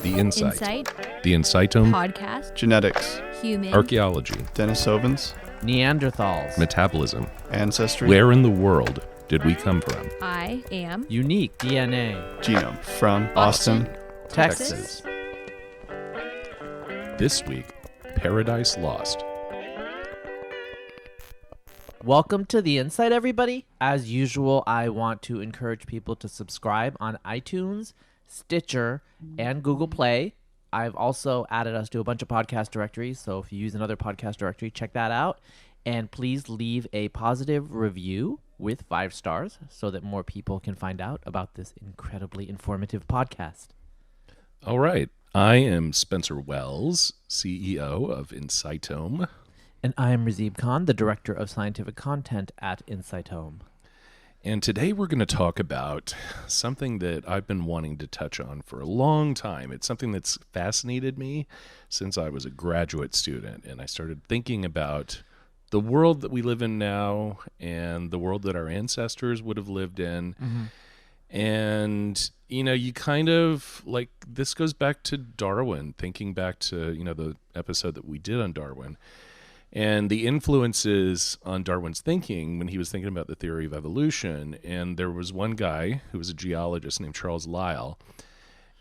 The Insight. The Insightome. Podcast. Genetics. Human. Archaeology. Denisovans. Neanderthals. Metabolism. Ancestry. Where in the world did we come from? I am Unique DNA. Genome. From Boston, Texas. This week, Paradise Lost. Welcome to The Insight, everybody. As usual, I want to encourage people to subscribe on iTunes, Stitcher, and Google Play. I've also added us to a bunch of podcast directories, so if you use another podcast directory, check that out. And please leave a positive review with 5 stars so that more people can find out about this incredibly informative podcast. All right. I am Spencer Wells, CEO of Insightome. And I am Razib Khan, the Director of Scientific Content at Insightome. And today we're going to talk about something that I've been wanting to touch on for a long time. It's something that's fascinated me since I was a graduate student, and I started thinking about the world that we live in now and the world that our ancestors would have lived in. Mm-hmm. And, you know, you kind of, like, this goes back to Darwin, thinking back to, you know, the episode that we did on Darwin. And the influences on Darwin's thinking when he was thinking about the theory of evolution. And there was one guy who was a geologist named Charles Lyell.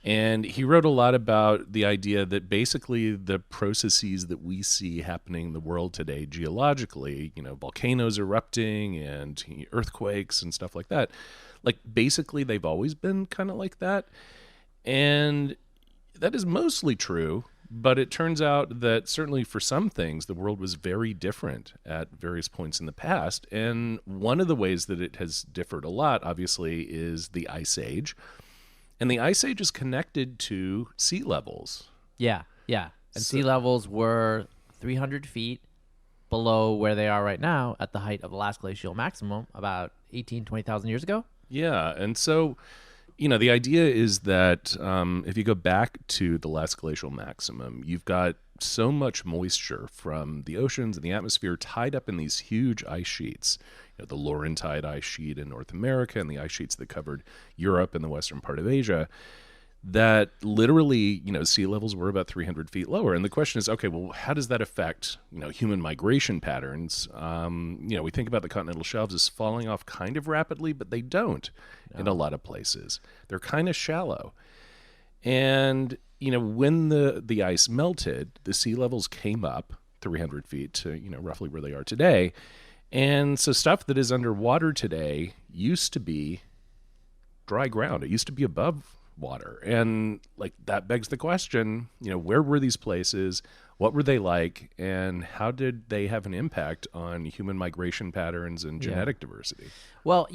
And he wrote a lot about the idea that basically the processes that we see happening in the world today geologically, you know, volcanoes erupting and earthquakes and stuff like that, like basically they've always been kind of like that. And that is mostly true. But it turns out that certainly for some things, the world was very different at various points in the past. And one of the ways that it has differed a lot, obviously, is the Ice Age. And the Ice Age is connected to sea levels. Yeah. And sea levels were 300 feet below where they are right now at the height of the last glacial maximum about 20,000 years ago. Yeah, and so, you know, the idea is that if you go back to the last glacial maximum, you've got so much moisture from the oceans and the atmosphere tied up in these huge ice sheets. You know, the Laurentide ice sheet in North America and the ice sheets that covered Europe and the western part of Asia, that literally, you know, sea levels were about 300 feet lower. And the question is, okay, well, how does that affect, you know, human migration patterns? You know, we think about the continental shelves as falling off kind of rapidly, but they don't in a lot of places. They're kind of shallow. And, you know, when the ice melted, the sea levels came up 300 feet to, you know, roughly where they are today. And so stuff that is underwater today used to be dry ground. It used to be above water. And like that begs the question, you know, where were these places? What were they like? And how did they have an impact on human migration patterns and genetic diversity? Well,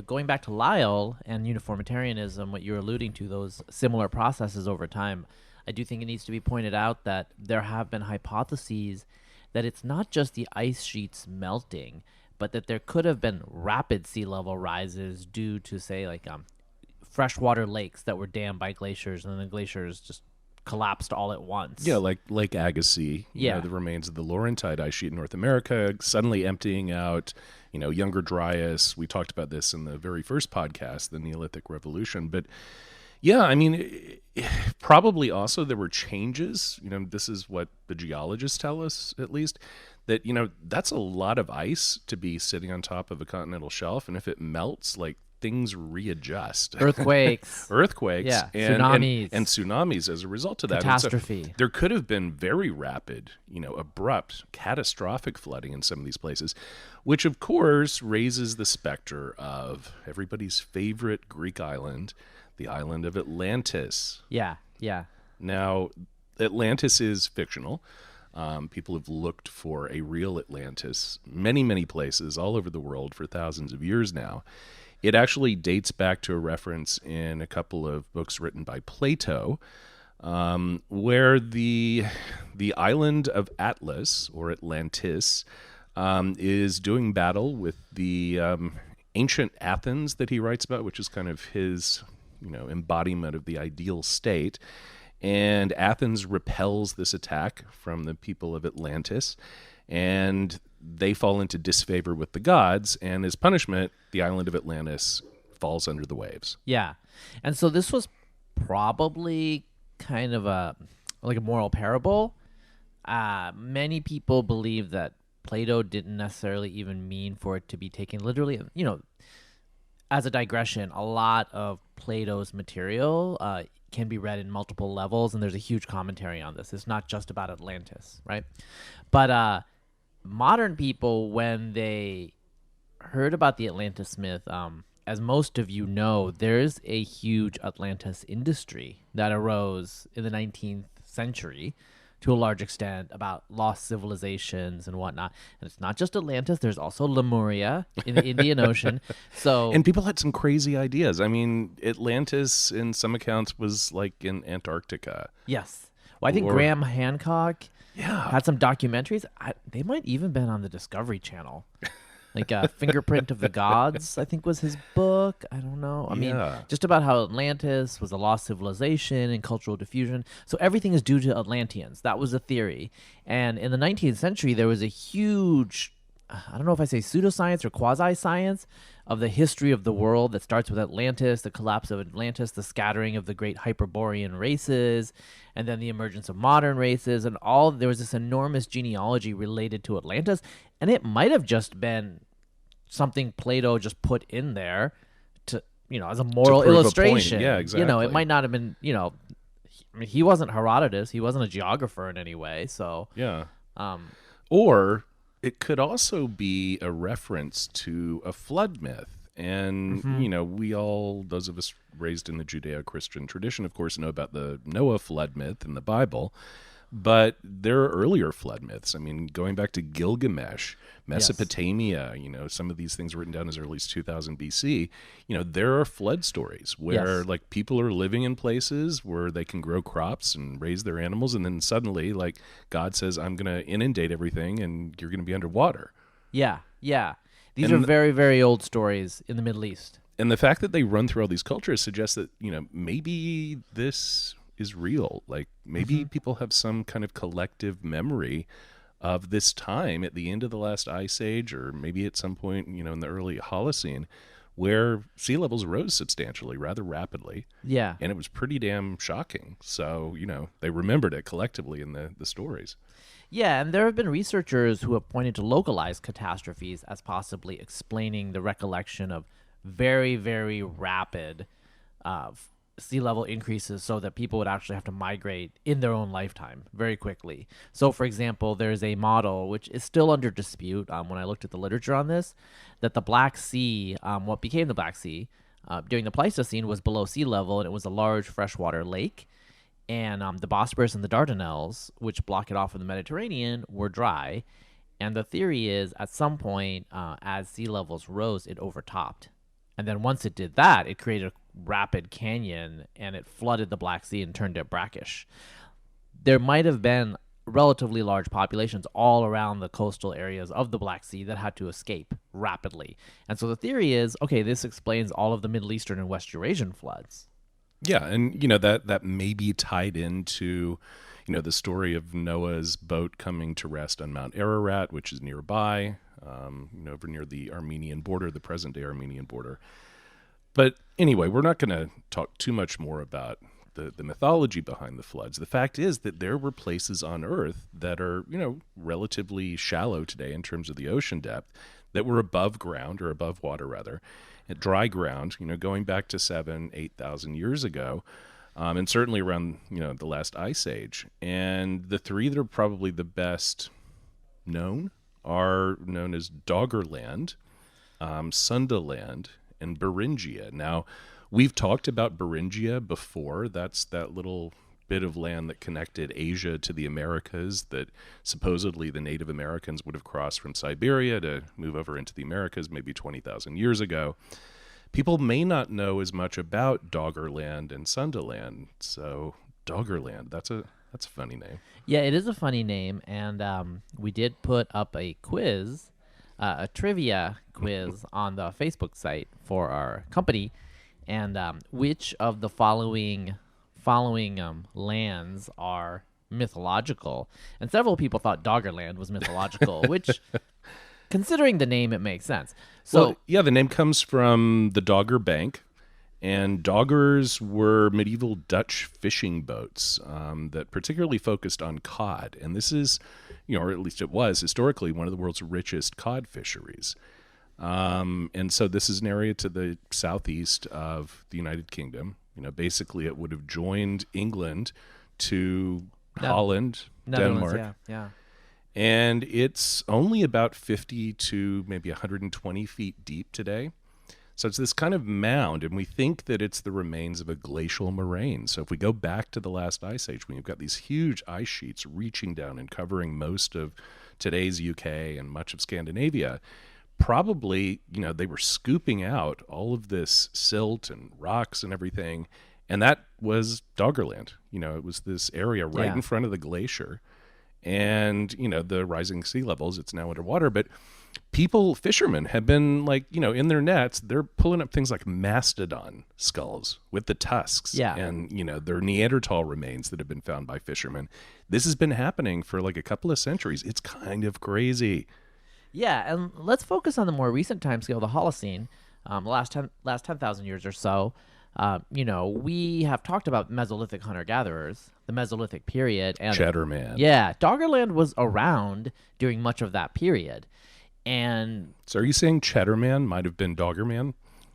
going back to Lyell and uniformitarianism, what you're alluding to, those similar processes over time, I do think it needs to be pointed out that there have been hypotheses that it's not just the ice sheets melting, but that there could have been rapid sea level rises due to, say, like freshwater lakes that were dammed by glaciers, and the glaciers just collapsed all at once. Yeah, like Lake Agassiz, you know, the remains of the Laurentide ice sheet in North America, suddenly emptying out, you know, Younger Dryas. We talked about this in the very first podcast, the Neolithic Revolution. But yeah, I mean, probably also there were changes. You know, this is what the geologists tell us, at least, that, you know, that's a lot of ice to be sitting on top of a continental shelf. And if it melts, like, things readjust. Earthquakes. Yeah. Tsunamis. And tsunamis as a result of that. Catastrophe. So there could have been very rapid, you know, abrupt, catastrophic flooding in some of these places, which of course raises the specter of everybody's favorite Greek island, the island of Atlantis. Yeah. Now, Atlantis is fictional. People have looked for a real Atlantis many, many places all over the world for thousands of years now. It actually dates back to a reference in a couple of books written by Plato, where the island of Atlas, or Atlantis, is doing battle with the ancient Athens that he writes about, which is kind of his, you know, embodiment of the ideal state. And Athens repels this attack from the people of Atlantis, and they fall into disfavor with the gods, and as punishment, the island of Atlantis falls under the waves. Yeah. And so this was probably kind of a moral parable. Many people believe that Plato didn't necessarily even mean for it to be taken literally. As a digression, a lot of Plato's material can be read in multiple levels, and there's a huge commentary on this. It's not just about Atlantis, right? But modern people, when they heard about the Atlantis myth, as most of you know, there's a huge Atlantis industry that arose in the 19th century to a large extent about lost civilizations and whatnot. And it's not just Atlantis. There's also Lemuria in the Indian Ocean. And people had some crazy ideas. I mean, Atlantis, in some accounts, was like in Antarctica. Yes. Well, I think Graham Hancock had some documentaries. They might even been on the Discovery Channel. Like Fingerprint of the Gods, I think was his book. I don't know. I mean, just about how Atlantis was a lost civilization and cultural diffusion. So everything is due to Atlanteans. That was a theory. And in the 19th century, there was a huge, I don't know if I say pseudoscience or quasi-science of the history of the world that starts with Atlantis, the collapse of Atlantis, the scattering of the great Hyperborean races, and then the emergence of modern races, and there was this enormous genealogy related to Atlantis, and it might have just been something Plato just put in there to, as a moral illustration. Yeah, exactly. It might not have been, I mean, he wasn't Herodotus, he wasn't a geographer in any way, so. Yeah. Or it could also be a reference to a flood myth. And, we all, those of us raised in the Judeo-Christian tradition, of course, know about the Noah flood myth in the Bible. But there are earlier flood myths. I mean, going back to Gilgamesh, Mesopotamia, some of these things written down as early as 2000 BC, there are flood stories where like people are living in places where they can grow crops and raise their animals. And then suddenly like God says, I'm going to inundate everything and you're going to be underwater. Yeah. Yeah. These are very, very old stories in the Middle East. And the fact that they run through all these cultures suggests that, maybe this is real. Like maybe people have some kind of collective memory of this time at the end of the last ice age, or maybe at some point, in the early Holocene, where sea levels rose substantially, rather rapidly. Yeah. And it was pretty damn shocking. So, they remembered it collectively in the stories. Yeah, and there have been researchers who have pointed to localized catastrophes as possibly explaining the recollection of very, very rapid sea level increases so that people would actually have to migrate in their own lifetime very quickly. So, for example, there's a model, which is still under dispute when I looked at the literature on this, that the Black Sea, what became the Black Sea, during the Pleistocene was below sea level, and it was a large freshwater lake. And the Bosporus and the Dardanelles, which block it off from the Mediterranean, were dry. And the theory is, at some point, as sea levels rose, it overtopped. And then once it did that, it created a rapid canyon, and it flooded the Black Sea and turned it brackish. There might have been relatively large populations all around the coastal areas of the Black Sea that had to escape rapidly. And so the theory is, okay, this explains all of the Middle Eastern and West Eurasian floods. Yeah, and that may be tied into the story of Noah's boat coming to rest on Mount Ararat, which is nearby, over near the Armenian border, the present-day Armenian border. But anyway, we're not going to talk too much more about the mythology behind the floods. The fact is that there were places on Earth that are, relatively shallow today in terms of the ocean depth, that were above ground, or above water rather, at dry ground, going back to 8,000 years ago, and certainly around, the last ice age. And the three that are probably the best known are known as Doggerland, Sundaland, and Beringia. Now, we've talked about Beringia before. That's that little bit of land that connected Asia to the Americas that supposedly the Native Americans would have crossed from Siberia to move over into the Americas maybe 20,000 years ago. People may not know as much about Doggerland and Sundaland. So Doggerland, that's a funny name. Yeah, it is a funny name, and we did put up a quiz, a trivia quiz on the Facebook site for our company, and which of the following lands are mythological? And several people thought Doggerland was mythological, which Considering the name, it makes sense. So Well, yeah, the name comes from the Dogger Bank, and doggers were medieval Dutch fishing boats that particularly focused on cod. And this is, or at least it was historically one of the world's richest cod fisheries. And so this is an area to the southeast of the United Kingdom. Basically it would have joined England to Holland, Netherlands, Denmark. yeah. And it's only about 50 to maybe 120 feet deep today. So it's this kind of mound, and we think that it's the remains of a glacial moraine. So if we go back to the last ice age, when you've got these huge ice sheets reaching down and covering most of today's UK and much of Scandinavia, probably, they were scooping out all of this silt and rocks and everything, and that was Doggerland. It was this area right in front of the glacier. And, the rising sea levels, it's now underwater. But fishermen have been in their nets, they're pulling up things like mastodon skulls with the tusks. Yeah. And, their Neanderthal remains that have been found by fishermen. This has been happening for a couple of centuries. It's kind of crazy. Yeah, and let's focus on the more recent timescale, the Holocene, last 10,000 years or so. We have talked about Mesolithic hunter-gatherers, the Mesolithic period. And Cheddarman. Yeah, Doggerland was around during much of that period. And So are you saying Cheddarman might have been Doggerman?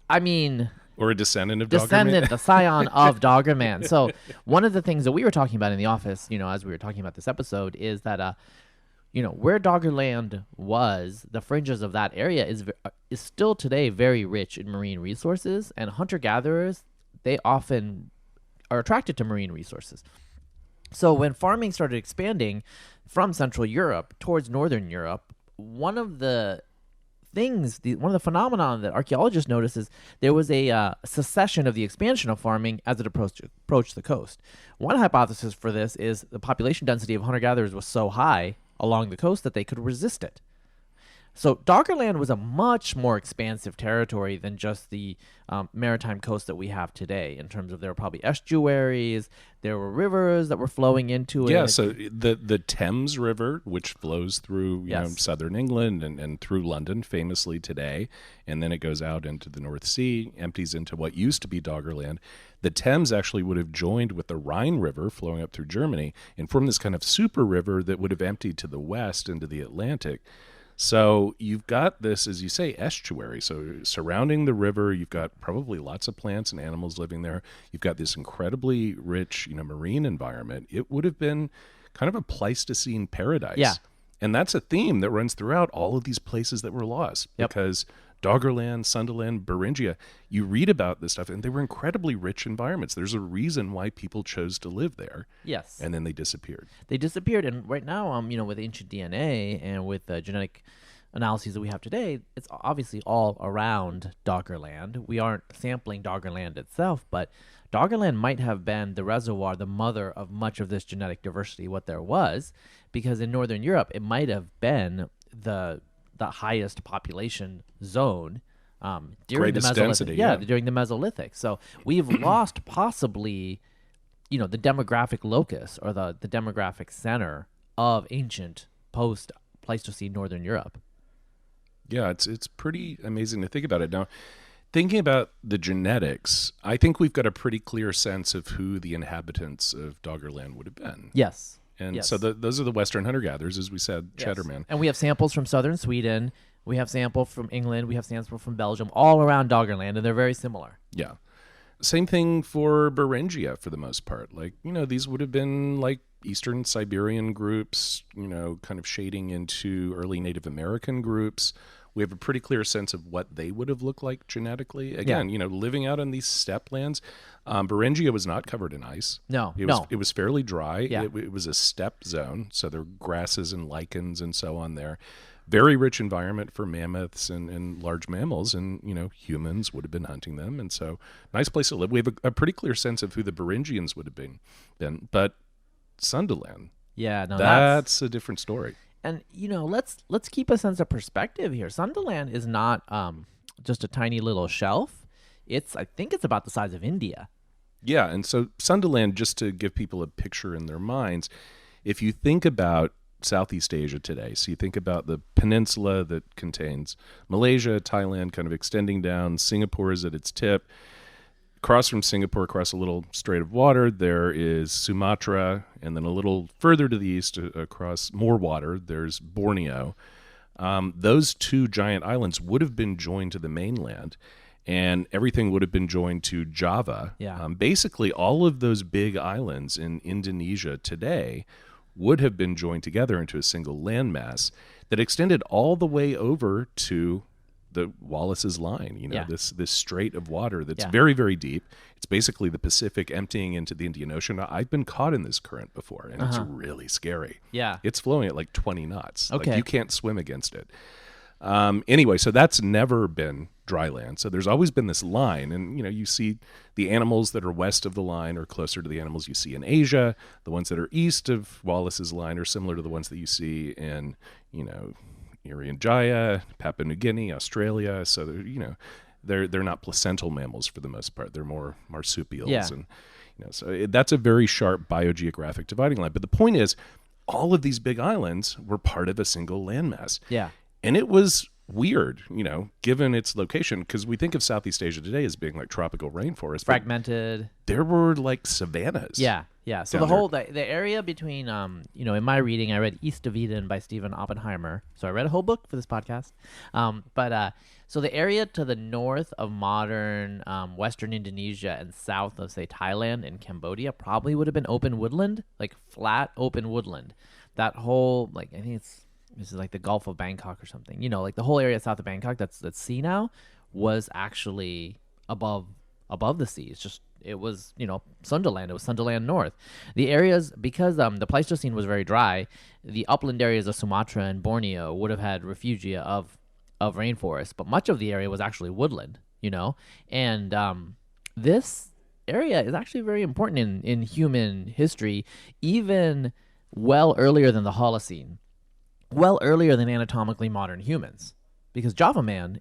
I mean... Or a descendant of Descendant, Doggerman? the scion of Doggerman. So one of the things that we were talking about in the office, as we were talking about this episode, is that... where Doggerland was, the fringes of that area is still today very rich in marine resources, and hunter-gatherers, they often are attracted to marine resources. So when farming started expanding from Central Europe towards Northern Europe, one of the phenomena that archaeologists noticed is there was a cessation of the expansion of farming as it approached the coast. One hypothesis for this is the population density of hunter-gatherers was so high along the coast that they could resist it. So Doggerland was a much more expansive territory than just the maritime coast that we have today, in terms of there were probably estuaries, there were rivers that were flowing into it. Yeah, so the Thames River, which flows through southern England and through London famously today, and then it goes out into the North Sea, empties into what used to be Doggerland. The Thames actually would have joined with the Rhine River flowing up through Germany and formed this kind of super river that would have emptied to the west into the Atlantic. So you've got this, as you say, estuary. So surrounding the river, you've got probably lots of plants and animals living there. You've got this incredibly rich, marine environment. It would have been kind of a Pleistocene paradise. Yeah. And that's a theme that runs throughout all of these places that were lost. Yep. Because Doggerland, Sundaland, Beringia, you read about this stuff, and they were incredibly rich environments. There's a reason why people chose to live there. Yes. And then they disappeared. And right now, with ancient DNA and with the genetic analyses that we have today, it's obviously all around Doggerland. We aren't sampling Doggerland itself, but Doggerland might have been the reservoir, the mother of much of this genetic diversity, what there was, because in Northern Europe, it might have been the highest population zone during the Mesolithic. Density, during the Mesolithic. So we've lost possibly, the demographic locus or the demographic center of ancient post-Pleistocene Northern Europe. Yeah, it's pretty amazing to think about it. Now, thinking about the genetics, I think we've got a pretty clear sense of who the inhabitants of Doggerland would have been. Yes. And yes. so those are the Western hunter-gatherers, as we said, Yes. Cheddarman. And we have samples from southern Sweden. We have samples from England. We have samples from Belgium, all around Doggerland, and they're very similar. Yeah. Same thing for Beringia for the most part. These would have been Eastern Siberian groups, kind of shading into early Native American groups. We have a pretty clear sense of what they would have looked like genetically. Again, living out in these steppe lands. Beringia was not covered in ice. No. It was fairly dry. Yeah. It was a steppe zone, so there were grasses and lichens and so on there. Very rich environment for mammoths and large mammals, and humans would have been hunting them, and so nice place to live. We have a pretty clear sense of who the Beringians would have been, but Sundaland, that's a different story. And let's keep a sense of perspective here. Sundaland is not just a tiny little shelf. I think it's about the size of India. Yeah, and so Sundaland, just to give people a picture in their minds, if you think about Southeast Asia today. So you think about the peninsula that contains Malaysia, Thailand, kind of extending down. Singapore is at its tip. Across from Singapore, across a little strait of water, there is Sumatra, and then a little further to the east, across more water, there's Borneo. Those two giant islands would have been joined to the mainland, and everything would have been joined to Java. Yeah. Basically, all of those big islands in Indonesia today would have been joined together into a single landmass that extended all the way over to the Wallace's Line, this strait of water that's very, very deep. It's basically the Pacific emptying into the Indian Ocean. I've been caught in this current before, and it's really scary. Yeah. It's flowing at like 20 knots. Okay. Like, you can't swim against it. Anyway, so that's never been dry land. So there's always been this line, and you see the animals that are west of the line are closer to the animals you see in Asia. The ones that are east of Wallace's Line are similar to the ones that you see in, Irian Jaya, Papua New Guinea, Australia. So they're not placental mammals for the most part. They're more marsupials, and so that's a very sharp biogeographic dividing line. But the point is, all of these big islands were part of a single landmass. Yeah. And it was weird, given its location, because we think of Southeast Asia today as being like tropical rainforest. Fragmented. There were like savannas. Yeah. So the area between, in my reading, I read East of Eden by Stephen Oppenheimer. So I read a whole book for this podcast. So the area to the north of modern Western Indonesia and south of, say, Thailand and Cambodia probably would have been open woodland, like flat open woodland. That whole, like, I think this is like the Gulf of Bangkok or something. Like the whole area south of Bangkok that's sea now was actually above the sea. It was Sundaland. It was Sundaland North. The areas, because the Pleistocene was very dry, the upland areas of Sumatra and Borneo would have had refugia of rainforest, but much of the area was actually woodland. And this area is actually very important in human history, even well earlier than the Holocene. Well earlier than anatomically modern humans, because Java man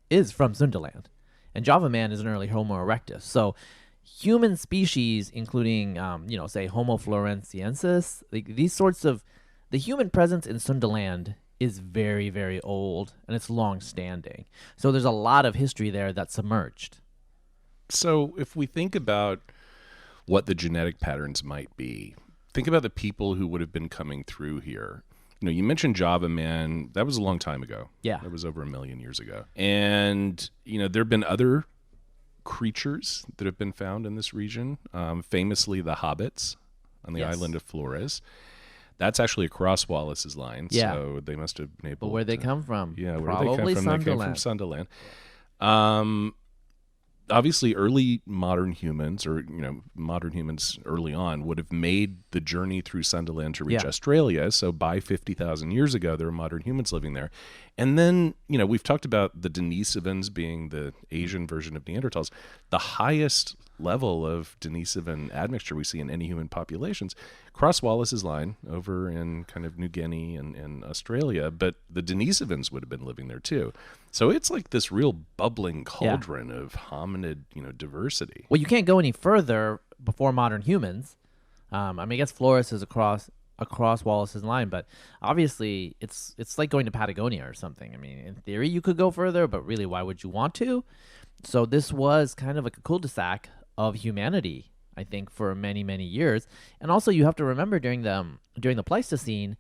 is from Sundaland, and Java man is an early Homo erectus. So human species, including, say Homo floresiensis, these sorts of, the human presence in Sundaland is very, very old, and it's long-standing. So there's a lot of history there that's submerged. So if we think about what the genetic patterns might be, think about the people who would have been coming through here. You mentioned Java man. That was a long time ago. Yeah. That was over 1 million years ago. And, there have been other creatures that have been found in this region, famously the hobbits on the island of Flores. That's actually across Wallace's Line, so they must have been able But where'd they come from? Yeah, where Probably did they come from? They came from Sundaland. Obviously, early modern humans, or modern humans early on, would have made the journey through Sundaland to reach Australia. So by 50,000 years ago, there were modern humans living there. And then, we've talked about the Denisovans being the Asian version of Neanderthals. The highest level of Denisovan admixture we see in any human populations cross Wallace's Line over in kind of New Guinea and Australia, but the Denisovans would have been living there too. So it's like this real bubbling cauldron of hominid, diversity. Well, you can't go any further before modern humans. I guess Flores is across Wallace's Line, but obviously it's like going to Patagonia or something. In theory, you could go further, but really, why would you want to? So this was kind of like a cul-de-sac of humanity, I think, for many, many years. And also, you have to remember during the Pleistocene,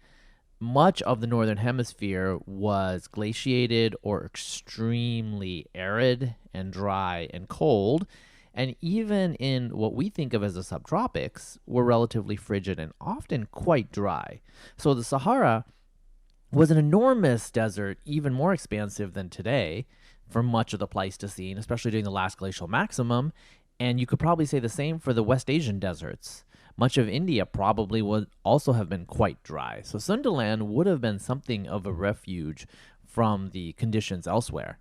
much of the northern hemisphere was glaciated or extremely arid and dry and cold. And even in what we think of as the subtropics, were relatively frigid and often quite dry. So the Sahara was an enormous desert, even more expansive than today, for much of the Pleistocene, especially during the last glacial maximum. And you could probably say the same for the West Asian deserts. Much of India probably would also have been quite dry. So Sundaland would have been something of a refuge from the conditions elsewhere.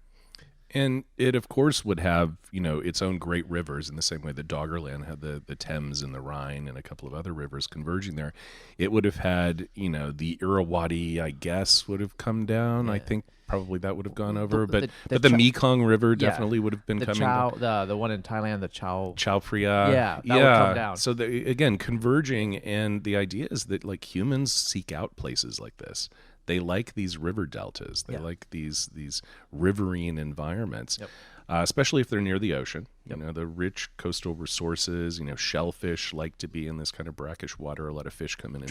And it, of course, would have, its own great rivers in the same way that Doggerland had the Thames and the Rhine and a couple of other rivers converging there. It would have had, the Irrawaddy, I guess, would have come down. I think probably that would have gone over. But the Mekong River definitely would have been coming down. The one in Thailand, the Chao Phraya. Yeah, that would come down. So, again, converging. And the idea is that, like, humans seek out places like this. They like these river deltas. They like these riverine environments, especially if they're near the ocean. The rich coastal resources. Shellfish like to be in this kind of brackish water. A lot of fish come in and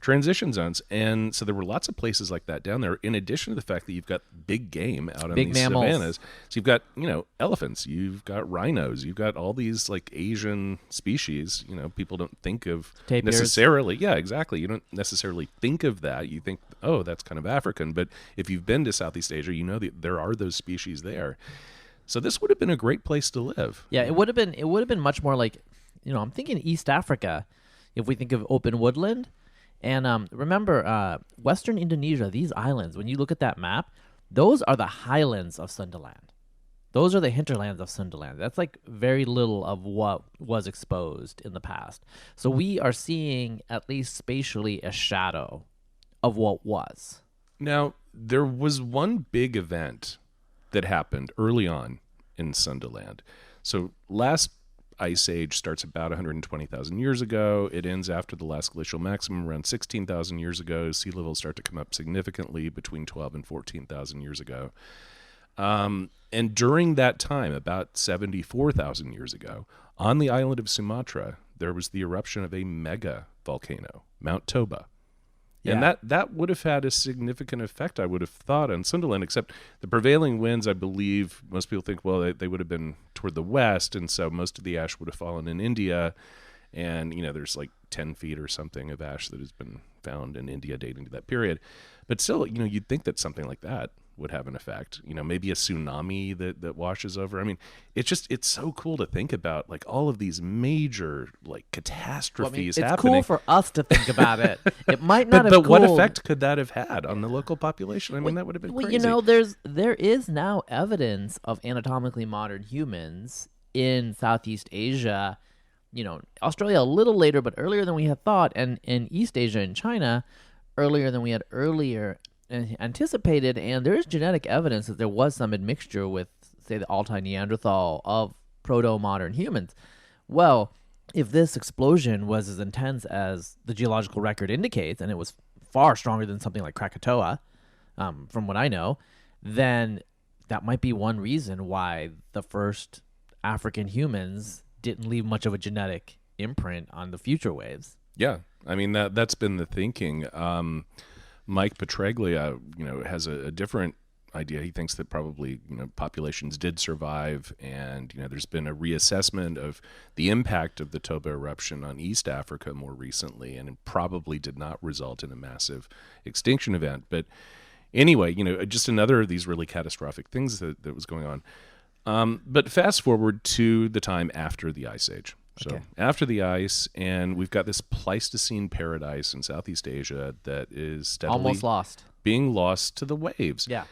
Transition zones. And so there were lots of places like that down there. In addition to the fact that you've got big game out on these mammals. savannas. So you've got elephants. You've got rhinos. You've got all these like Asian species. People don't think of Tapirs. necessarily. Yeah, exactly. You don't necessarily think of that. You think, oh, that's kind of African. But if you've been to Southeast Asia, you know that there are those species there. So this would have been a great place to live. Yeah, it would have been much more like, I'm thinking East Africa, if we think of open woodland. And remember, Western Indonesia, these islands, when you look at that map, those are the highlands of Sundaland. Those are the hinterlands of Sundaland. That's like very little of what was exposed in the past. So we are seeing, at least spatially, a shadow of what was. Now, there was one big event that happened early on in Sundaland. So last ice age starts about 120,000 years ago. It ends after the last glacial maximum around 16,000 years ago. Sea levels start to come up significantly between 12 and 14,000 years ago. And during that time, about 74,000 years ago, on the island of Sumatra, there was the eruption of a mega volcano, Mount Toba. And that would have had a significant effect, I would have thought, on Sundaland, except the prevailing winds, I believe, most people think, well, they would have been toward the west, and so most of the ash would have fallen in India. And, there's like 10 feet or something of ash that has been found in India dating to that period. But still, you'd think that something like that would have an effect. Maybe a tsunami that washes over. I mean, it's so cool to think about, like, all of these major, like, catastrophes it's happening. Cool for us to think about it. It might not have But what cooled. effect could that have had on the local population? I mean, that would have been crazy. There is now evidence of anatomically modern humans in Southeast Asia. Australia a little later, but earlier than we had thought, and in East Asia and China earlier than we had anticipated. And there is genetic evidence that there was some admixture with, say, the Altai Neanderthal of proto-modern humans. Well, if this explosion was as intense as the geological record indicates, and it was far stronger than something like Krakatoa, from what I know, then that might be one reason why the first African humans didn't leave much of a genetic imprint on the future waves. Yeah, I mean, that's been the thinking. Mike Petraglia, has a different idea. He thinks that probably, populations did survive, and, there's been a reassessment of the impact of the Toba eruption on East Africa more recently, and it probably did not result in a massive extinction event. But anyway, just another of these really catastrophic things that was going on. But fast forward to the time after the Ice Age. So after the ice, and we've got this Pleistocene paradise in Southeast Asia that is steadily being lost to the waves. Yeah.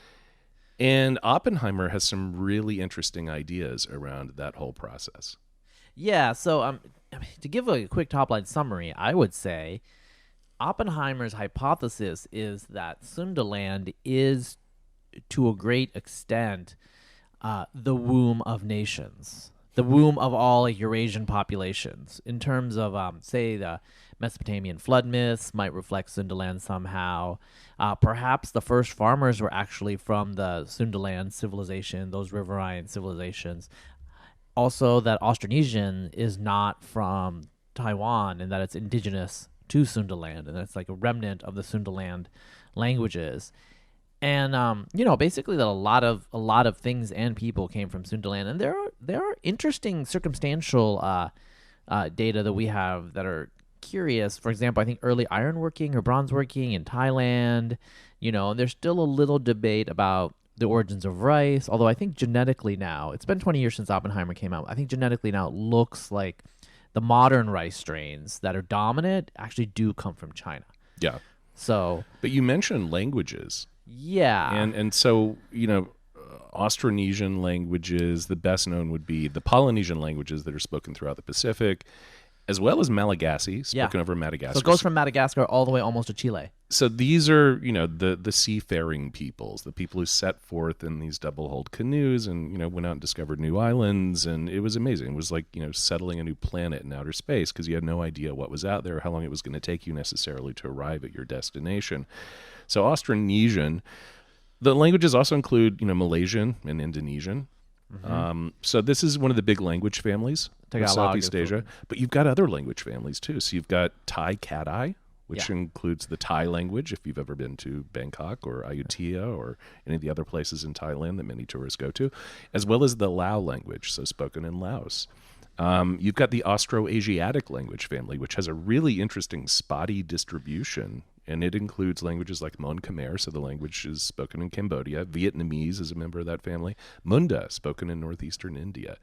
And Oppenheimer has some really interesting ideas around that whole process. Yeah, so to give a quick top-line summary, I would say Oppenheimer's hypothesis is that Sundaland is, to a great extent, the womb of nations. The womb of all Eurasian populations. In terms of, say, the Mesopotamian flood myths might reflect Sundaland somehow. Perhaps the first farmers were actually from the Sundaland civilization, those riverine civilizations. Also, that Austronesian is not from Taiwan, and that it's indigenous to Sundaland, and it's like a remnant of the Sundaland languages. And basically that a lot of things and people came from Sundaland, and there are interesting circumstantial data that we have that are curious. For example, I think early ironworking or bronze working in Thailand. There's still a little debate about the origins of rice, although I think genetically now, it's been 20 years since Oppenheimer came out. I think genetically now it looks like the modern rice strains that are dominant actually do come from China. Yeah. So, but you mentioned languages. Yeah. And so, Austronesian languages. The best known would be the Polynesian languages that are spoken throughout the Pacific, as well as Malagasy, spoken over Madagascar. So it goes from Madagascar all the way almost to Chile. So these are, the seafaring peoples, the people who set forth in these double-hulled canoes and, went out and discovered new islands, and it was amazing. It was like, settling a new planet in outer space because you had no idea what was out there, how long it was going to take you necessarily to arrive at your destination. So Austronesian, the languages also include, Malaysian and Indonesian. So this is one of the big language families of Southeast Asia, but you've got other language families too. So you've got Thai Cat-Eye, which includes the Thai language, if you've ever been to Bangkok or Ayutthaya or any of the other places in Thailand that many tourists go to, as well as the Lao language, so spoken in Laos. You've got the Austroasiatic language family, which has a really interesting spotty distribution, and it includes languages like Mon Khmer, so the language is spoken in Cambodia. Vietnamese is a member of that family. Munda, spoken in northeastern India.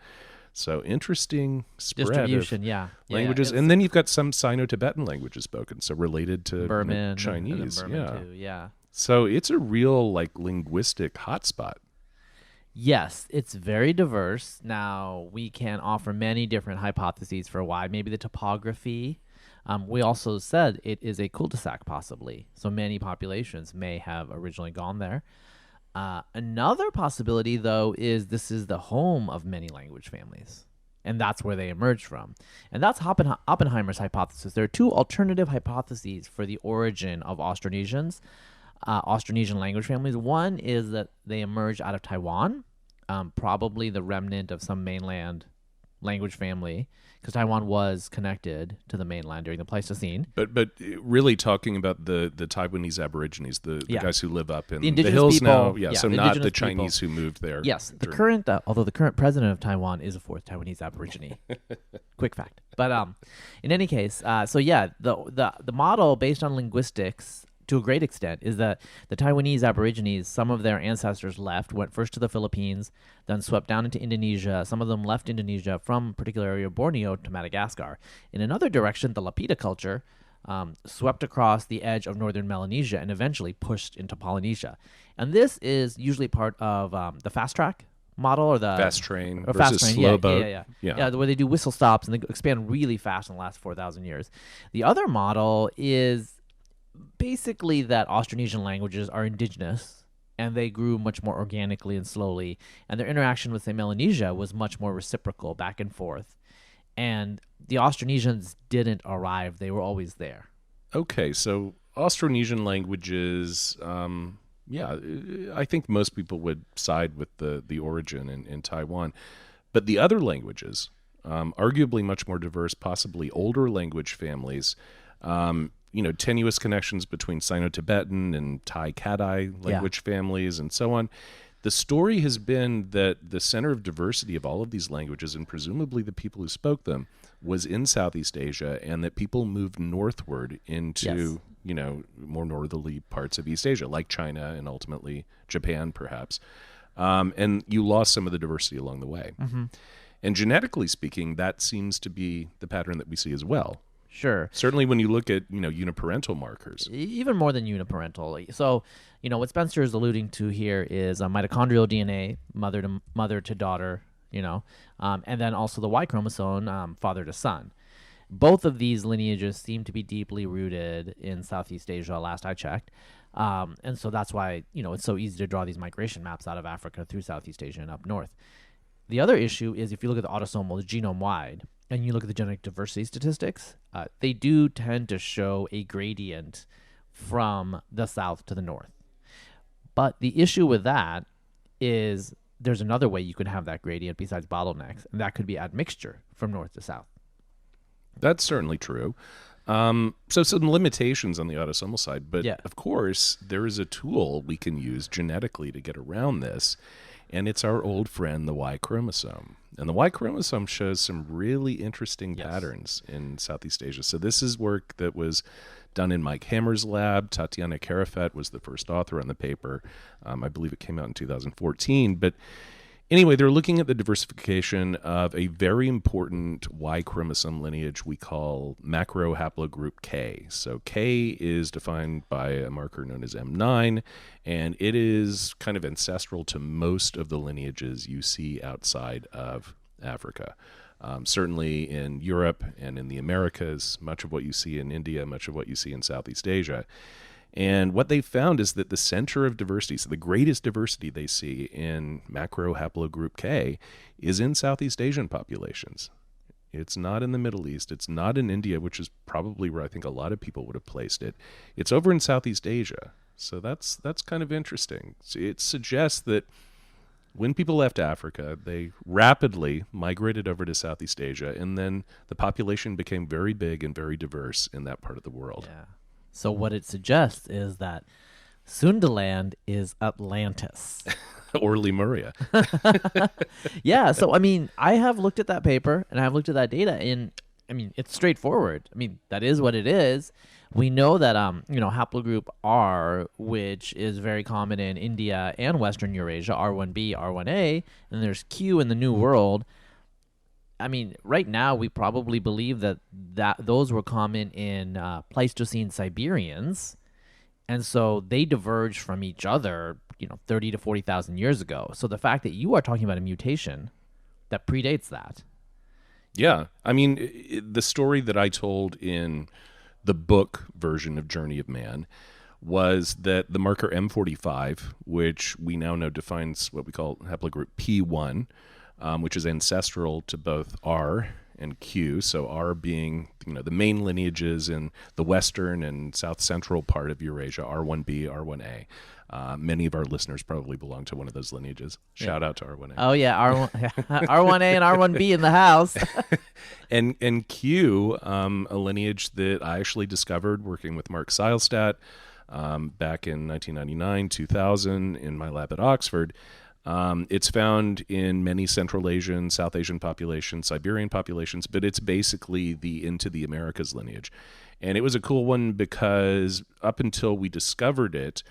So interesting spread distribution, of languages. And then you've got some Sino-Tibetan languages spoken, so related to Burman, Chinese. Burman too, So it's a real linguistic hotspot. Yes, it's very diverse. Now, we can offer many different hypotheses for why. Maybe the topography. We also said it is a cul-de-sac, possibly. So many populations may have originally gone there. Another possibility, though, is this is the home of many language families. And that's where they emerged from. And that's Oppenheimer's hypothesis. There are two alternative hypotheses for the origin of Austronesians. Austronesian language families. One is that they emerged out of Taiwan, probably the remnant of some mainland language family, because Taiwan was connected to the mainland during the Pleistocene. But really talking about the Taiwanese Aborigines, the guys who live up in the hills people, now. So not the Chinese who moved there. Yes, although the current president of Taiwan is a fourth Taiwanese Aborigine. Quick fact. But in any case, the model based on linguistics to a great extent is that the Taiwanese Aborigines, some of their ancestors went first to the Philippines, then swept down into Indonesia. Some of them left Indonesia from a particular area of Borneo to Madagascar. In another direction, the Lapita culture swept across the edge of northern Melanesia and eventually pushed into Polynesia. And this is usually part of the fast track model or the fast train versus slow boat. Yeah, where they do whistle stops and they expand really fast in the last 4,000 years. The other model is basically that Austronesian languages are indigenous and they grew much more organically and slowly, and their interaction with, say, Melanesia was much more reciprocal, back and forth, and the Austronesians didn't arrive. They were always there. Okay, so Austronesian languages, I think most people would side with the origin in Taiwan, but the other languages, arguably much more diverse, possibly older language families, tenuous connections between Sino-Tibetan and Thai Cat-Eye language families and so on. The story has been that the center of diversity of all of these languages, and presumably the people who spoke them, was in Southeast Asia, and that people moved northward into, more northerly parts of East Asia, like China and ultimately Japan, perhaps. And you lost some of the diversity along the way. Mm-hmm. And genetically speaking, that seems to be the pattern that we see as well. Sure. Certainly when you look at, uniparental markers. Even more than uniparental. So, what Spencer is alluding to here is mitochondrial DNA, mother to daughter, and then also the Y chromosome, father to son. Both of these lineages seem to be deeply rooted in Southeast Asia, last I checked. And so that's why, it's so easy to draw these migration maps out of Africa through Southeast Asia and up north. The other issue is if you look at the autosomal, the genome-wide, and you look at the genetic diversity statistics, they do tend to show a gradient from the south to the north. But the issue with that is there's another way you could have that gradient besides bottlenecks, and that could be admixture from north to south. That's certainly true. So some limitations on the autosomal side, but of course there is a tool we can use genetically to get around this, and it's our old friend, the Y chromosome. And the Y chromosome shows some really interesting patterns in Southeast Asia. So this is work that was done in Mike Hammer's lab. Tatiana Karafet was the first author on the paper. I believe it came out in 2014. But Anyway, they're looking at the diversification of a very important Y chromosome lineage we call macrohaplogroup K. So K is defined by a marker known as M9, and it is kind of ancestral to most of the lineages you see outside of Africa. Certainly in Europe and in the Americas, much of what you see in India, much of what you see in Southeast Asia. And what they found is that the center of diversity, so the greatest diversity they see in macrohaplogroup K, is in Southeast Asian populations. It's not in the Middle East. It's not in India, which is probably where I think a lot of people would have placed it. It's over in Southeast Asia. So that's kind of interesting. It suggests that when people left Africa, they rapidly migrated over to Southeast Asia, and then the population became very big and very diverse in that part of the world. Yeah. So what it suggests is that Sundaland is Atlantis. Or Lemuria. Yeah, so I mean, I have looked at that paper and I've looked at that data, and I mean, it's straightforward. I mean, that is what it is. We know that haplogroup R, which is very common in India and Western Eurasia, R1b, R1a, and there's Q in the New World. I mean, right now we probably believe that those were common in Pleistocene Siberians, and so they diverged from each other, 30 to 40,000 years ago. So the fact that you are talking about a mutation that predates that. Yeah. I mean, the story that I told in the book version of Journey of Man was that the marker M45, which we now know defines what we call haplogroup P1, which is ancestral to both R and Q. So R being, the main lineages in the western and south central part of Eurasia, R1b, R1a. Many of our listeners probably belong to one of those lineages. Shout out to R1a. Oh yeah, R1a and R1b in the house. and Q, a lineage that I actually discovered working with Mark Seilstadt back in 1999, 2000 in my lab at Oxford. It's found in many Central Asian, South Asian populations, Siberian populations, but it's basically the into the Americas lineage. And it was a cool one because up until we discovered it,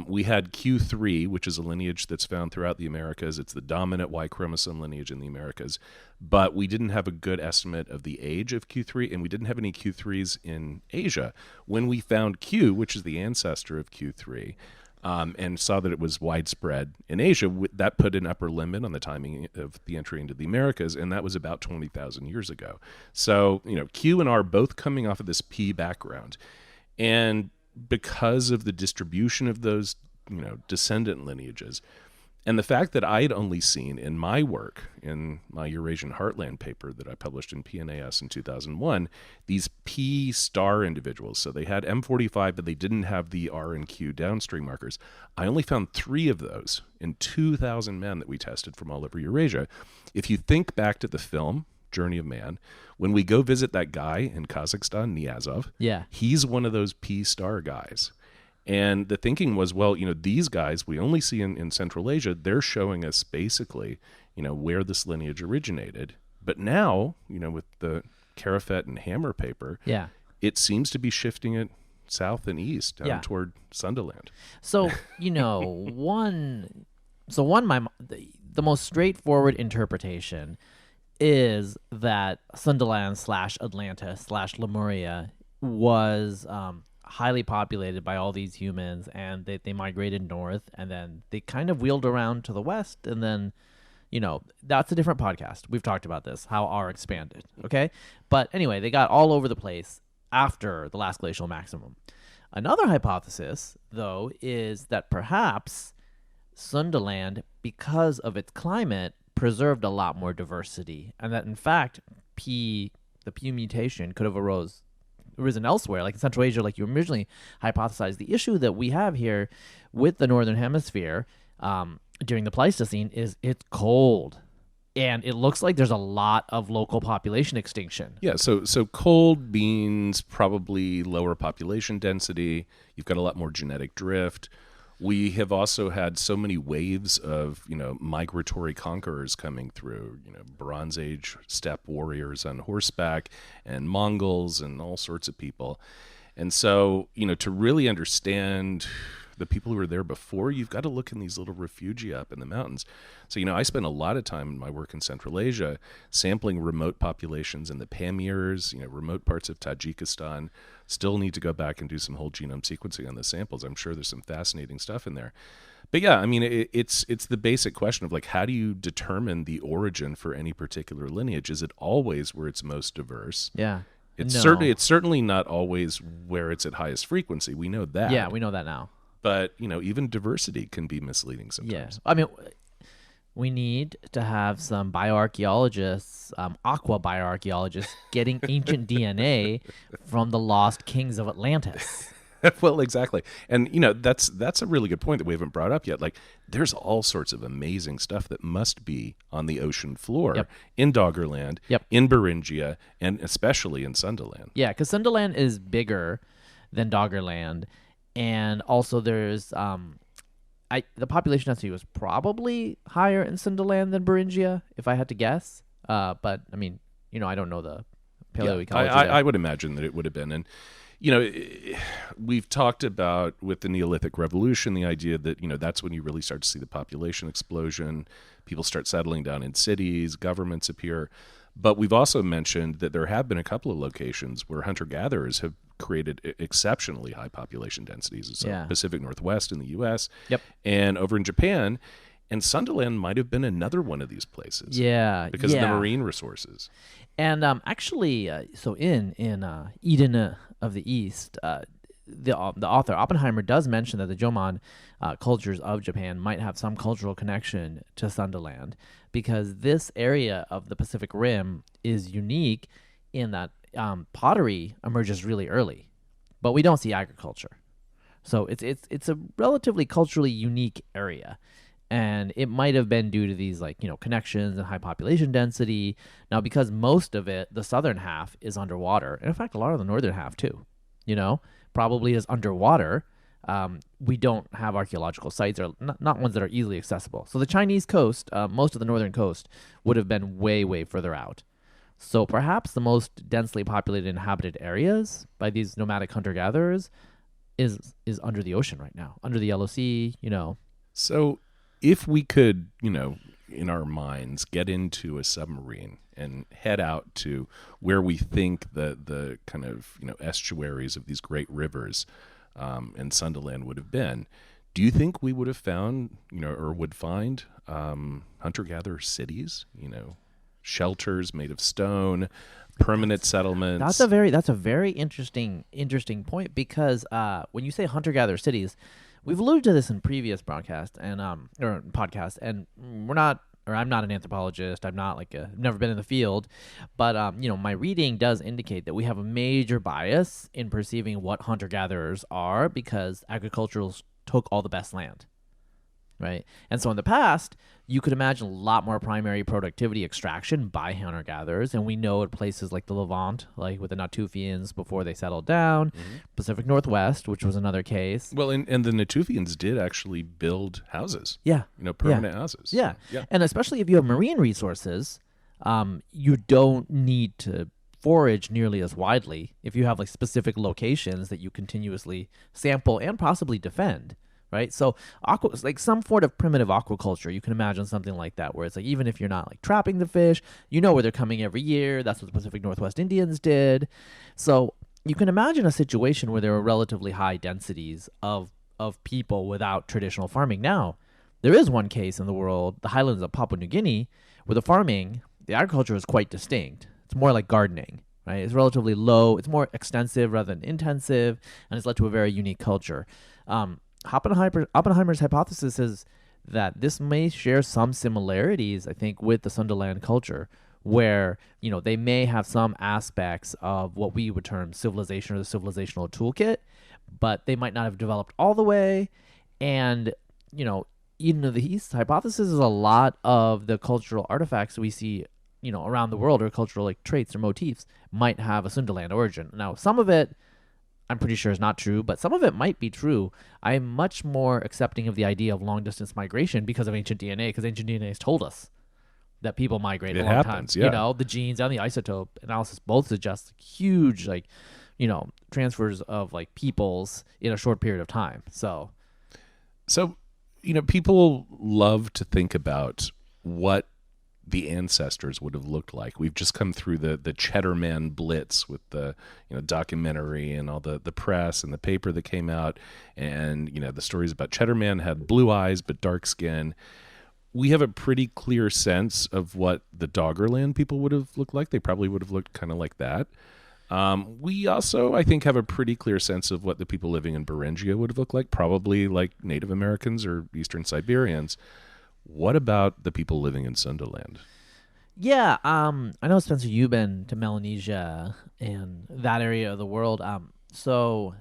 we had Q3, which is a lineage that's found throughout the Americas. It's the dominant Y chromosome lineage in the Americas. But we didn't have a good estimate of the age of Q3, and we didn't have any Q3s in Asia. When we found Q, which is the ancestor of Q3, and saw that it was widespread in Asia, that put an upper limit on the timing of the entry into the Americas, and that was about 20,000 years ago. So, Q and R both coming off of this P background. And because of the distribution of those, descendant lineages, and the fact that I had only seen in my work, in my Eurasian Heartland paper that I published in PNAS in 2001, these P star individuals. So they had M45, but they didn't have the R and Q downstream markers. I only found 3 of those in 2,000 men that we tested from all over Eurasia. If you think back to the film, Journey of Man, when we go visit that guy in Kazakhstan, Niazov, he's one of those P star guys. And the thinking was, well, these guys we only see in Central Asia, they're showing us basically, where this lineage originated. But now, with the Carafet and Hammer paper, it seems to be shifting it south and east down toward Sundaland. So, the most straightforward interpretation is that Sundaland / Atlantis / Lemuria was highly populated by all these humans, and they migrated north, and then they kind of wheeled around to the west, and then, that's a different podcast. We've talked about this, how R expanded, okay? But anyway, they got all over the place after the last glacial maximum. Another hypothesis, though, is that perhaps Sundaland, because of its climate, preserved a lot more diversity, and that, in fact, the P mutation could have arisen elsewhere, like in Central Asia, like you originally hypothesized. The issue that we have here with the Northern Hemisphere during the Pleistocene is it's cold. And it looks like there's a lot of local population extinction. Yeah, so cold means probably lower population density. You've got a lot more genetic drift. We have also had so many waves of, migratory conquerors coming through, Bronze Age steppe warriors on horseback and Mongols and all sorts of people. And so, to really understand the people who were there before, you've got to look in these little refugia up in the mountains. So, I spent a lot of time in my work in Central Asia sampling remote populations in the Pamirs, remote parts of Tajikistan. Still need to go back and do some whole genome sequencing on the samples. I'm sure there's some fascinating stuff in there. But yeah, I mean, it's the basic question of like, how do you determine the origin for any particular lineage? Is it always where it's most diverse? Yeah. It's No. certainly not always where it's at highest frequency. We know that. Yeah, we know that now. But, even diversity can be misleading Yeah. sometimes. I mean, we need to have some bioarchaeologists, aqua bioarchaeologists, getting ancient DNA from the lost kings of Atlantis. Well, exactly. And, that's a really good point that we haven't brought up yet. Like, there's all sorts of amazing stuff that must be on the ocean floor Yep. in Doggerland, Yep. in Beringia, and especially in Sundaland. Yeah, because Sundaland is bigger than Doggerland, and also there's the population density was probably higher in Sundaland than Beringia, if I had to guess. But I mean, I don't know the paleoecology. I would imagine that it would have been. And, we've talked about with the Neolithic Revolution, the idea that, that's when you really start to see the population explosion. People start settling down in cities, governments appear. But we've also mentioned that there have been a couple of locations where hunter-gatherers have created exceptionally high population densities. So Yeah. Pacific Northwest in the U.S. Yep. and over in Japan. And Sundaland might have been another one of these places. Yeah, Because of the yeah. marine resources. And actually, so in Eden of the East, the author Oppenheimer does mention that the Jomon cultures of Japan might have some cultural connection to Sundaland, because this area of the Pacific Rim is unique in that pottery emerges really early, but we don't see agriculture. So it's a relatively culturally unique area. And it might have been due to these connections and high population density. Now, because most of it, the southern half, is underwater, and in fact, a lot of the northern half too, probably is underwater. We don't have archaeological sites, or not ones that are easily accessible. So the Chinese coast, most of the northern coast, would have been way, way further out. So perhaps the most densely populated inhabited areas by these nomadic hunter-gatherers is under the ocean right now, under the Yellow Sea, So if we could, in our minds, get into a submarine and head out to where we think the kind of, estuaries of these great rivers and Sundaland would have been, do you think we would have found, or would find hunter-gatherer cities, shelters made of stone, permanent settlements? That's a very interesting point, because when you say hunter-gatherer cities, we've alluded to this in previous broadcasts and or podcasts, and I'm not an anthropologist. I'm not I've never been in the field, but my reading does indicate that we have a major bias in perceiving what hunter-gatherers are, because agriculturals took all the best land, right? And so in the past, you could imagine a lot more primary productivity extraction by hunter-gatherers, and we know at places like the Levant, like with the Natufians before they settled down, Pacific Northwest, which was another case. Well, and the Natufians did actually build houses. Yeah. Permanent houses. Yeah. Yeah. And especially if you have marine resources, you don't need to forage nearly as widely if you have specific locations that you continuously sample and possibly defend. Right, so some sort of primitive aquaculture, you can imagine something like that, where it's even if you're not trapping the fish, where they're coming every year. That's what the Pacific Northwest Indians did. So you can imagine a situation where there are relatively high densities of people without traditional farming. Now, there is one case in the world, the highlands of Papua New Guinea, where the agriculture is quite distinct. It's more like gardening, right? It's relatively low. It's more extensive rather than intensive, and it's led to a very unique culture. Oppenheimer's hypothesis is that this may share some similarities, I think, with the Sundaland culture, where they may have some aspects of what we would term civilization or the civilizational toolkit, but they might not have developed all the way. And Eden of the East hypothesis is a lot of the cultural artifacts we see around the world, or cultural traits or motifs, might have a Sundaland origin. Now, some of it I'm pretty sure is not true, but some of it might be true. I'm much more accepting of the idea of long-distance migration because of ancient DNA, because ancient DNA has told us that people migrate a long happens, time. yeah. The genes and the isotope analysis both suggest huge, transfers of peoples in a short period of time. So, So, people love to think about what the ancestors would have looked like. We've just come through the Cheddar Man Blitz with the documentary and all the press and the paper that came out, and the stories about Cheddar Man had blue eyes but dark skin. We have a pretty clear sense of what the Doggerland people would have looked like. They probably would have looked kind of like that. We also, I think, have a pretty clear sense of what the people living in Beringia would have looked like, probably like Native Americans or Eastern Siberians. What about the people living in Sundaland? Yeah, I know, Spencer, you've been to Melanesia and that area of the world. So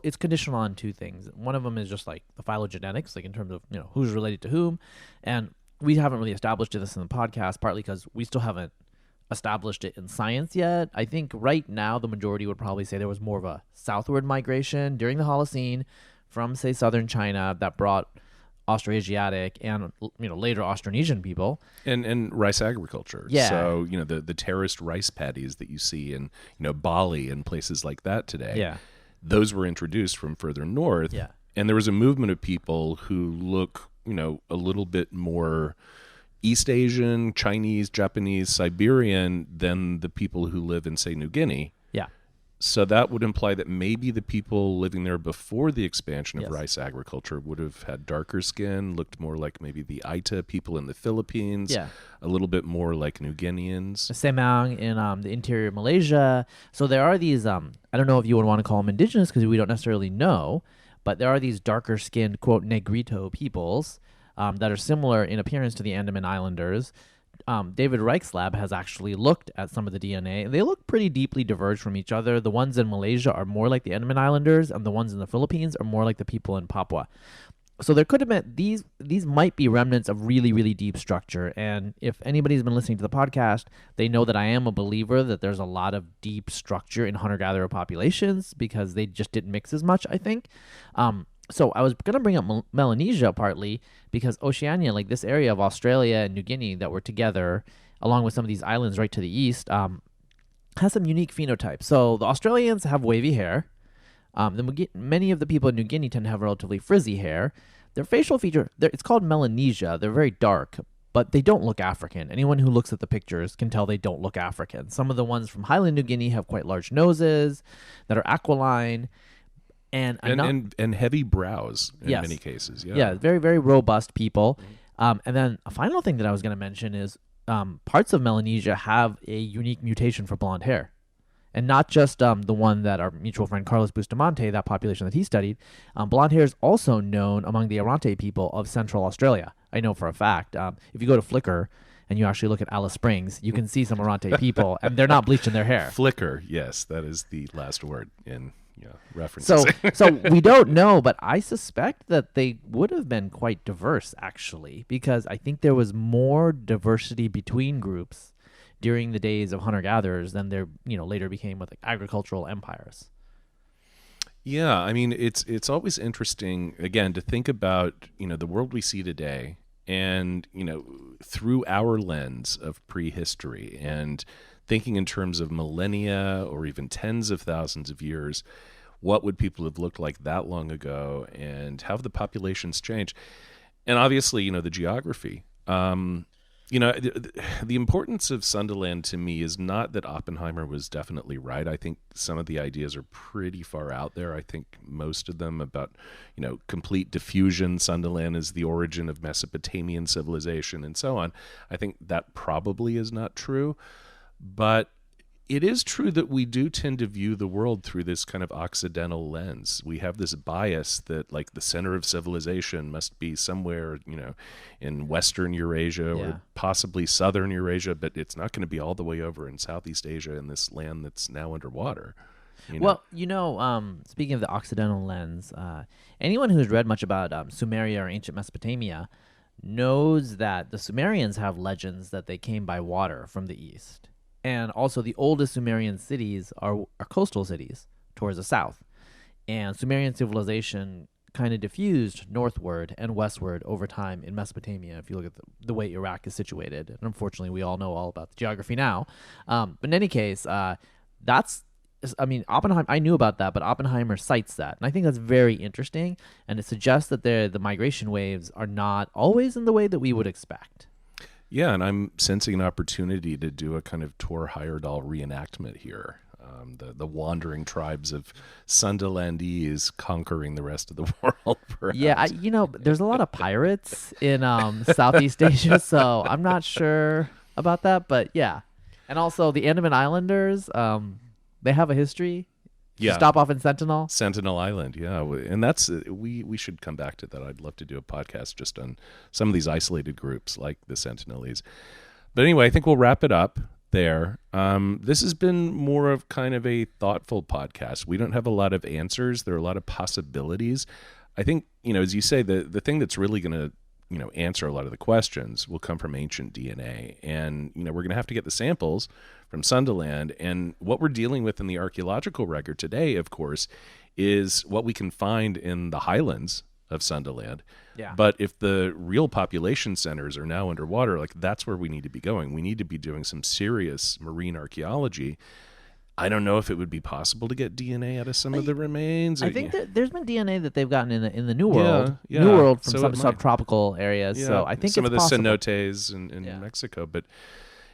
it's conditional on two things. One of them is just like the phylogenetics, like in terms of who's related to whom, and we haven't really established this in the podcast, partly because we still haven't established it in science yet. I think right now the majority would probably say there was more of a southward migration during the Holocene from, say, southern China that brought Austroasiatic and later Austronesian people and rice agriculture. Yeah. So the terraced rice paddies that you see in Bali and places like that today. Yeah. Those were introduced from further north. Yeah. And there was a movement of people who look a little bit more East Asian, Chinese, Japanese, Siberian than the people who live in, say, New Guinea. Yeah. So that would imply that maybe the people living there before the expansion of Yes. rice agriculture would have had darker skin, looked more like maybe the Aita people in the Philippines, Yeah. a little bit more like New Guineans. Semang in the interior of Malaysia. So there are these, I don't know if you would want to call them indigenous because we don't necessarily know, but there are these darker skinned, quote, negrito peoples that are similar in appearance to the Andaman Islanders. David Reich's lab has actually looked at some of the DNA, and they look pretty deeply diverged from each other. The ones in Malaysia are more like the Andaman Islanders, and the ones in the Philippines are more like the people in Papua. So there could have been these might be remnants of really, really deep structure. And if anybody's been listening to the podcast, they know that I am a believer that there's a lot of deep structure in hunter-gatherer populations because they just didn't mix as much, I think. So I was going to bring up Melanesia partly because Oceania, like this area of Australia and New Guinea that were together, along with some of these islands right to the east, has some unique phenotypes. So the Australians have wavy hair. Many of the people in New Guinea tend to have relatively frizzy hair. Their facial feature, it's called Melanesia. They're very dark, but they don't look African. Anyone who looks at the pictures can tell they don't look African. Some of the ones from Highland New Guinea have quite large noses that are aquiline. And heavy brows in Yes. many cases. Yeah, very, very robust people. And then a final thing that I was going to mention is parts of Melanesia have a unique mutation for blonde hair. And not just the one that our mutual friend Carlos Bustamante, that population that he studied. Blonde hair is also known among the Arante people of Central Australia. I know for a fact. If you go to Flickr and you actually look at Alice Springs, you can see some Arante people, and they're not bleaching their hair. Flickr, yes, that is the last word in references. So we don't know, but I suspect that they would have been quite diverse, actually, because I think there was more diversity between groups during the days of hunter-gatherers than there later became with agricultural empires. Yeah, I mean, it's always interesting, again, to think about, the world we see today and, through our lens of prehistory and thinking in terms of millennia or even tens of thousands of years, what would people have looked like that long ago and how have the populations changed? And obviously, the geography. The importance of Sundaland to me is not that Oppenheimer was definitely right. I think some of the ideas are pretty far out there. I think most of them about, complete diffusion, Sundaland is the origin of Mesopotamian civilization and so on. I think that probably is not true. But it is true that we do tend to view the world through this kind of Occidental lens. We have this bias that, like, the center of civilization must be somewhere, in Western Eurasia or possibly Southern Eurasia, but it's not going to be all the way over in Southeast Asia in this land that's now underwater. Well, speaking of the Occidental lens, anyone who's read much about Sumeria or ancient Mesopotamia knows that the Sumerians have legends that they came by water from the east. And also the oldest Sumerian cities are coastal cities towards the south. And Sumerian civilization kind of diffused northward and westward over time in Mesopotamia, if you look at the way Iraq is situated. And unfortunately, we all know all about the geography now. But in any case, that's I mean, Oppenheimer, I knew about that, but Oppenheimer cites that. And I think that's very interesting. And it suggests that the migration waves are not always in the way that we would expect. Yeah, and I'm sensing an opportunity to do a kind of Thor Heyerdahl reenactment here. The wandering tribes of Sundalandese conquering the rest of the world. Perhaps. Yeah, there's a lot of pirates in Southeast Asia, so I'm not sure about that. But yeah, and also the Andaman Islanders, they have a history. Yeah. Stop off in Sentinel. Sentinel Island, yeah, and that's we should come back to that. I'd love to do a podcast just on some of these isolated groups like the Sentinelese. But anyway, I think we'll wrap it up there. This has been more of kind of a thoughtful podcast. We don't have a lot of answers. There are a lot of possibilities. I think, as you say, the thing that's really going to, answer a lot of the questions will come from ancient DNA. And, we're going to have to get the samples from Sundaland. And what we're dealing with in the archaeological record today, of course, is what we can find in the highlands of Sundaland. Yeah. But if the real population centers are now underwater, like that's where we need to be going. We need to be doing some serious marine archaeology. I don't know if it would be possible to get DNA out of some of the remains. I think that there's been DNA that they've gotten in the New World, Yeah, New World from so some it might. subtropical areas. Yeah, So I think some it's of the possible. cenotes in Mexico. But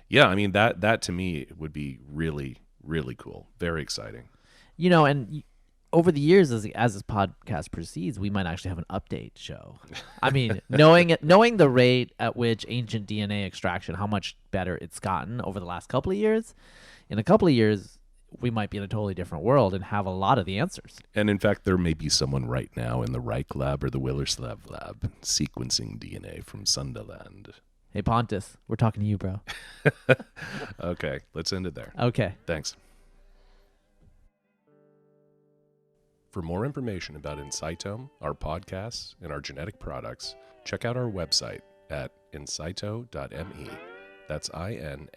yeah, I mean that to me would be really, really cool. Very exciting. And over the years, as this podcast proceeds, we might actually have an update show. I mean, knowing the rate at which ancient DNA extraction, how much better it's gotten over the last couple of years, in a couple of years, we might be in a totally different world and have a lot of the answers. And in fact, there may be someone right now in the Reich lab or the Willerslev lab sequencing DNA from Sundaland. Hey, Pontus, we're talking to you, bro. Okay, let's end it there. Okay. Thanks. For more information about Incytome, our podcasts, and our genetic products, check out our website at incyto.me. That's INSITO.me.